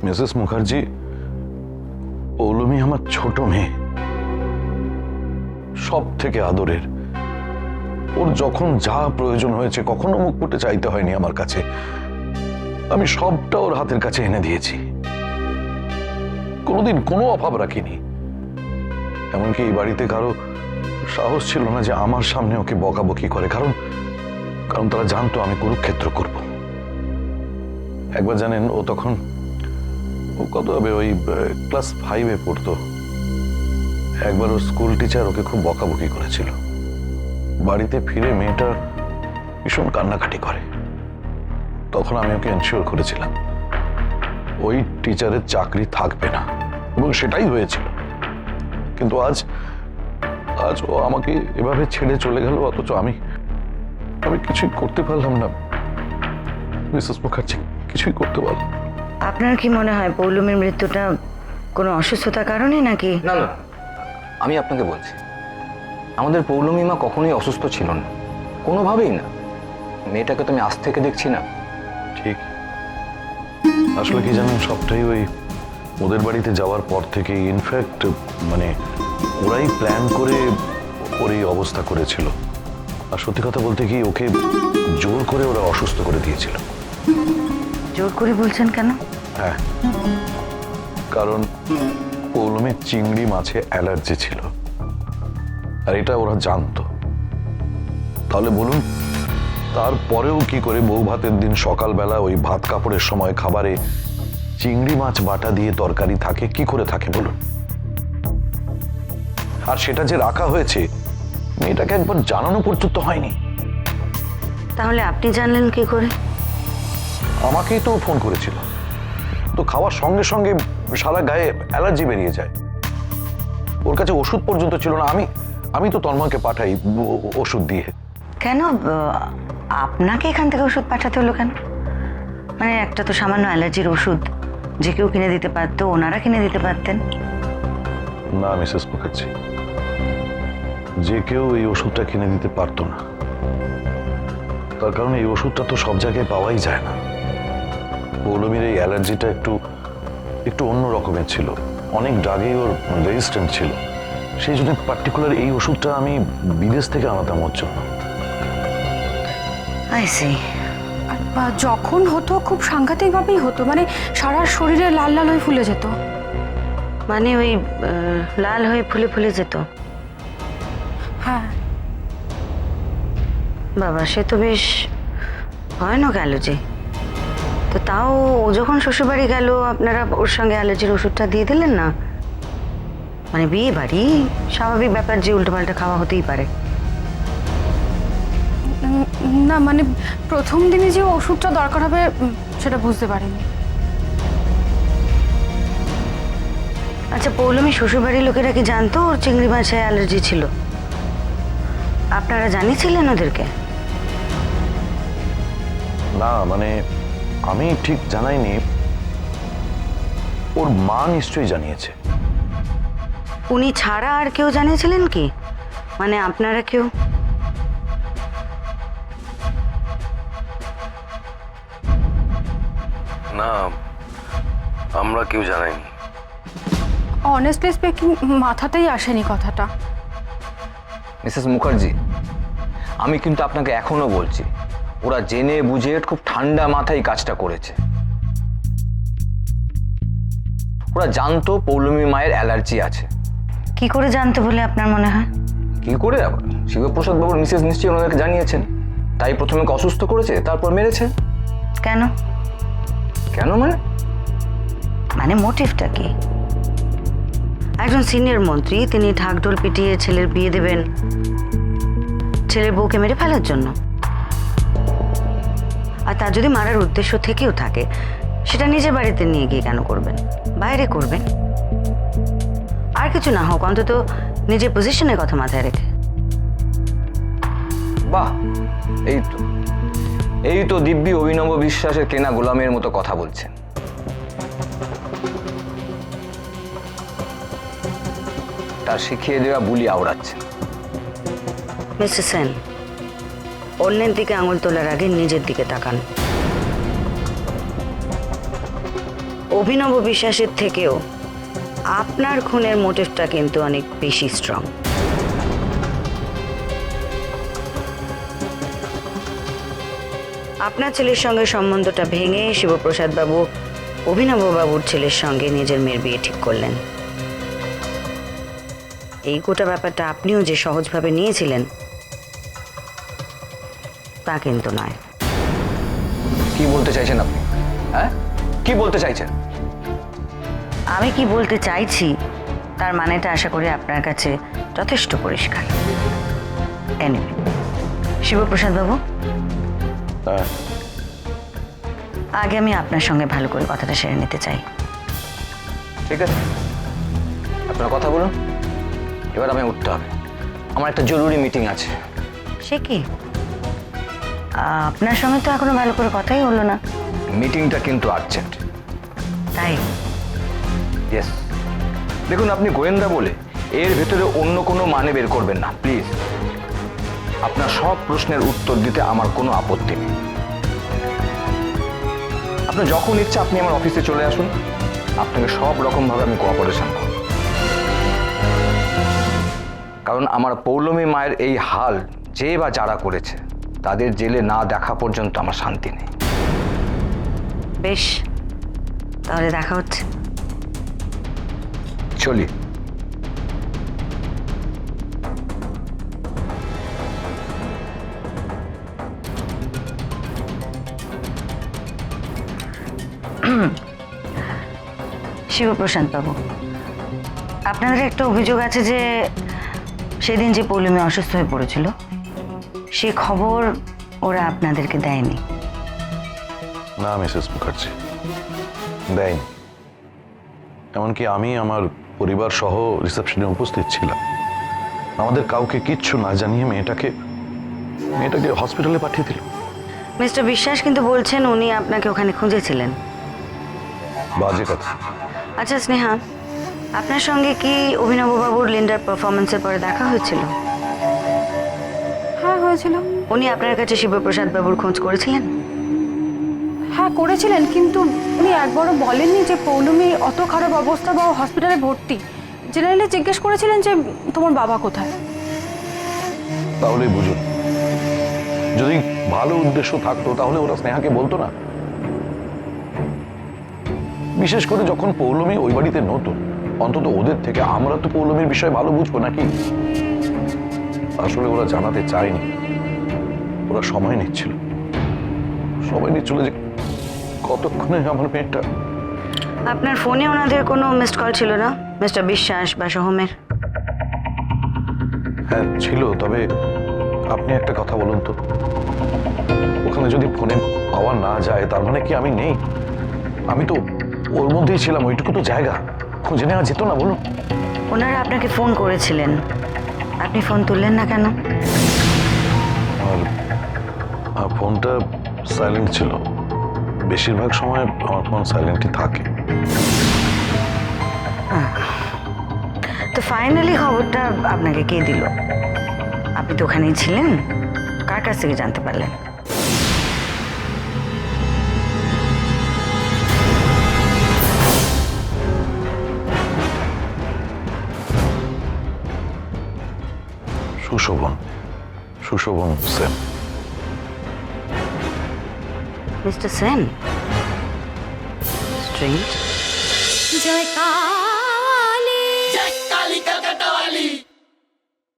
Mrs Mukherjee, Poulami আমার ছোট মেয়ে, সব থেকে আদরের। ওর যখন যা প্রয়োজন হয়েছে কখনো মুখ ফুটে চাইতে হয়নি আমার কাছে। আমি সবটা ওর হাতের কাছে এনে দিয়েছি, কোনোদিন কোনো অভাব রাখিনি। এমনকি এই বাড়িতে কারো সাহস ছিল না যে আমার সামনে ওকে বকাবকি করে, কারণ তারা জানতো আমি কুরুক্ষেত্র করব। একবার জানেন, ও তখন কত হবে, ওই ক্লাস 5-এ পড়তো। একবার ওর স্কুল টিচার ওকে খুব বকাবকি করেছিল। বাড়িতে ফিরে মেয়েটা ভীষণ কান্নাকাটি করে। তখন আমি ওকে এনশিওর করেছিলাম ওই টিচারের চাকরি থাকবে না, এবং সেটাই হয়েছিল। কিন্তু আজ ও আমাকে এভাবে ছেড়ে চলে গেল, অথচ আমি কিছুই করতে পারলাম না। মিসেস মুখার্জি, কিছুই করতে পারলাম। আপনার কি মনে হয় পৌলমীর মৃত্যুটা কোনো অসুস্থতার কারণে নাকি? না না, আমি আপনাকে বলছি, আমাদের পৌলমী মা কখনোই অসুস্থ ছিল না, কোনোভাবেই না। মেয়েটাকে তো আমি আজ থেকে দেখছি না। ঠিক, আসলে কি জানেন, সবটাই ওই ওদের বাড়িতে যাওয়ার পর থেকে। ইনফ্যাক্ট মানে ওরাই প্ল্যান করে ওর এই অবস্থা করেছিল। আর সত্যি কথা বলতে কি, ওকে জোর করে ওরা অসুস্থ করে দিয়েছিল। জোর করে বলছেন কেন? হ্যাঁ, কারণ পৌলমীর চিংড়ি মাছে অ্যালার্জি ছিল, আর এটা ওরা জানতো। তাহলে বলুন, তারপরেও কি করে বউ ভাতের দিন সকালবেলা ওই ভাত কাপড়ের সময় খাবারে চিংড়ি মাছ বাটা দিয়ে তরকারি থাকে? কি করে থাকে বলুন? আর সেটা যে রাখা হয়েছে, মেয়েটাকে একবার জানানো পর্যন্ত হয়নি। তাহলে আপনি জানলেন কি করে? আমাকেই তো ফোন করেছিল। তো খাওয়ার সঙ্গে সঙ্গে সারা গায়ে অ্যালার্জি বেরিয়ে যায়। ওর কাছে ওষুধ পর্যন্ত ছিল না। আমি তো তন্ময়কে পাঠাই ওষুধ দিয়ে। কেন আপনাকে এখান থেকে ওষুধ পাঠাতে হলো কেন? মানে একটা তো সামান্য অ্যালার্জির ওষুধ যে কেউ কিনে দিতে পারতো, ওনারা কিনে দিতে পারতেন। না মিসেস মুখার্জি, যে কেউ এই ওষুধটা কিনে দিতে পারতো না। তার কারণ এই ওষুধটা তো সব জায়গায় পাওয়াই যায় না। পৌলমীর এই অ্যালার্জিটা একটু অন্য রকমের ছিল, অনেক ড্রাগেই ওর রেজিস্ট্যান্ট ছিল। সেই জন্য পার্টিকুলার এই ওষুধটা আমি বিদেশ থেকে আনাতাম ওর জন্য। I see. যখন হতো খুব সাংঘাতিকভাবেই হতো, মানে সারা শরীরে লাল লাল হয়ে ফুলে যেত। মানে ওই লাল হয়ে ফুলে ফুলে যেত? হ্যাঁ। বাবা, সে তো বেশ ভয়ানক অ্যালার্জি। তো তাও ও যখন শ্বশুরবাড়ি গেল, আপনারা ওর সঙ্গে অ্যালার্জির ওষুধটা দিয়ে দিলেন না? মানে বিয়ে বাড়ি, স্বাভাবিক ব্যাপার যে উল্টোপাল্টা খাওয়া হতেই পারে। না মানে প্রথম দিনে যে ওষুধটা দরকার হবে সেটা বুঝতে পারিনি। আচ্ছা, পৌলমী শ্বশুরবাড়ির লোকেরা কি জানতো ওর চিংড়ি মাছে অ্যালার্জি ছিল? আপনারা জানিয়েছিলেন ওদেরকে? না মানে আমি ঠিক জানাইনি, ওর মা নিশ্চয়ই জানিয়েছে। উনি ছাড়া আর কেউ জানিয়েছিলেন কি? মানে আপনারা কেউ? না, আমরা কেউ জানাইনি। অনেস্টলি স্পিকিং মাথাতেই আসেনি কথাটা। মিসেস মুখার্জি, আমি কিন্তু আপনাকে এখনো বলছি, ওরা জেনে বুঝে খুব ঠান্ডা মাথায় কাজটা করেছে। ওরা জানতো পৌলমী মায়ের অ্যালার্জি আছে। কি করে জানতো বলে আপনার মনে হয়? কি করে আবার? শিবপ্রসাদ বাবুর মিসেস নিশ্চয়ই ওনাদেরকে জানিয়েছেন, তাই প্রথমে অসুস্থ করেছে, তারপর মেরেছে। কেন? কেন মানে মোটিভটা কি? একজন সিনিয়র মন্ত্রী, তিনি ঢাকঢোল পিটিয়ে ছেলের বিয়ে দেবেন ছেলের বউকে মেরে ফেলার জন্য? আর তার যদি মারার উদ্দেশ্য থেকেও থাকে, সেটা নিজের বাড়িতে নিয়ে গিয়ে কেন করবেন? বাইরে করবেন। আর কিছু না হোক, অন্তত নিজের পজিশনের কথা মাথায় রেখে। বাহ, এই তো দিব্যি অভিনব বিশ্বাসের কেনা গোলামের মতো কথা বলছেন। তার শিখিয়ে দেওয়া বুলি আওড়াচ্ছেন। মিস্টার সেন, অন্যের দিকে আঙুল তোলার আগে নিজের দিকে তাকান। অভিনব বিশ্বাসের থেকেও আপনার খুনের মোটিভটা কিন্তু অনেক বেশি স্ট্রং। আপনার ছেলের সঙ্গে সম্বন্ধটা ভেঙে শিবপ্রসাদ বাবু অভিনব বাবুর ছেলের সঙ্গে নিজের মেয়ের বিয়ে ঠিক করলেন। এই গোটা ব্যাপারটা আপনিও যে সহজভাবে নিয়েছিলেন তা কিন্তু নয়। কি বলতে চাইছেন আপনি? হ্যাঁ, কি বলতে চাইছেন? আমি কি বলতে চাইছি তার মানেটা আশা করি আপনার কাছে যথেষ্ট পরিষ্কার। এনিওয়ে, শিবপ্রসাদ বাবু, হ্যাঁ, আগে আমি আপনার সঙ্গে ভালো করে কথাটা সেরে নিতে চাই। ঠিক আছে, আপনার কথা বলুন। এবার আমি উঠতে হবে, আমার একটা জরুরি মিটিং আছে। সে কি, আপনার সঙ্গে তো এখনো ভালো করে কথাই হলো না। মিটিংটা কিন্তু আর্জেন্ট। তাই ইয়েস, দেখুন আপনি গোয়েন্দা বলে এর ভেতরে অন্য কোনো মানে বের করবেন না প্লিজ। আপনার সব প্রশ্নের উত্তর দিতে আমার কোনো আপত্তি নেই। আপনার যখন ইচ্ছা আপনি আমার অফিসে চলে আসুন, আপনাকে সব রকমভাবে আমি কোঅপারেশন করব। কারণ আমার পৌলমী মায়ের এই হাল যে বা যারা করেছে তাদের জেলে না দেখা পর্যন্ত আমার শান্তি নেই। বেশ, তাহলে দেখা হচ্ছে। চলি। শিবপ্রসাদ বাবু, আপনাদের একটা অভিযোগ আছে যে সেদিন যে পৌলমী অসুস্থ হয়ে পড়েছিল সে খবর ওরা আপনাদেরকে দেয়নি। না মিসেস মুখার্জি, দেয়নি। এমনকি আমি আমার পরিবার সহ রিসেপশনে উপস্থিত ছিলাম। আমাদের কাউকে কিচ্ছু না জানিয়ে মেয়েটাকে হসপিটালে পাঠিয়ে দিল। মিস্টার বিশ্বাস কিন্তু বলছেন উনি আপনাকে ওখানে খুঁজেছিলেন। বাজে কথা। আচ্ছা স্নেহা, আপনার সঙ্গে কি অভিনববাবুর লিন্ডার পারফরমেন্সের পরে দেখা হয়েছিল? হ্যাঁ হয়েছিল। উনি আপনার কাছে শিবপ্রসাদ বাবুর খোঁজ করেছিলেন? হ্যাঁ করেছিলেন, কিন্তু উনি একবারও বলেননি যে পৌলমী অত খারাপ অবস্থা বা হসপিটালে ভর্তি। জেনারেলি জিজ্ঞেস করেছিলেন যে তোমার বাবা কোথায়। তাহলেই বুঝুন, যদি ভালো উদ্দেশ্য থাকতো তাহলে ওরা স্নেহাকে বলতো না। বিশেষ করে যখন পৌলমী ওই বাড়িতে নতুন, অন্তত ওদের থেকে আমরা তো পৌলমীর বিষয়ে ভালো বুঝবো নাকি। আসলে ওরা জানাতে চায়নি, ওরা সময় নিচ্ছিল যে কতক্ষণে আমার মেয়েটা। আপনার ফোনে ওনাদের কোনো মিসড কল ছিল না মিস্টার বিশ্বাস বা সোহমের? হ্যাঁ ছিল, তবে আপনি একটা কথা বলুন তো, ওখানে যদি ফোনে পাওয়া না যায় তার মানে কি আমি নেই? আমি তো ওর মধ্যেই ছিলাম, ওইটুকু তো জায়গা খুঁজে নেওয়া যেত না বলুন? ওনারা আপনাকে ফোন করেছিলেন, আপনি ফোন তুললেন না কেন? আর ফোনটা সাইলেন্ট ছিল। বেশিরভাগ সময় আমার ফোন সাইলেন্টই থাকে। তো ফাইনালি খবরটা আপনাকে কে দিল? আপনি তো ওখানেই ছিলেন, কার কাছ থেকে জানতে পারলেন? সুশোভন সেন। মিস্টার সেন? স্ট্রেঞ্জ। জয় কালী জয় কালী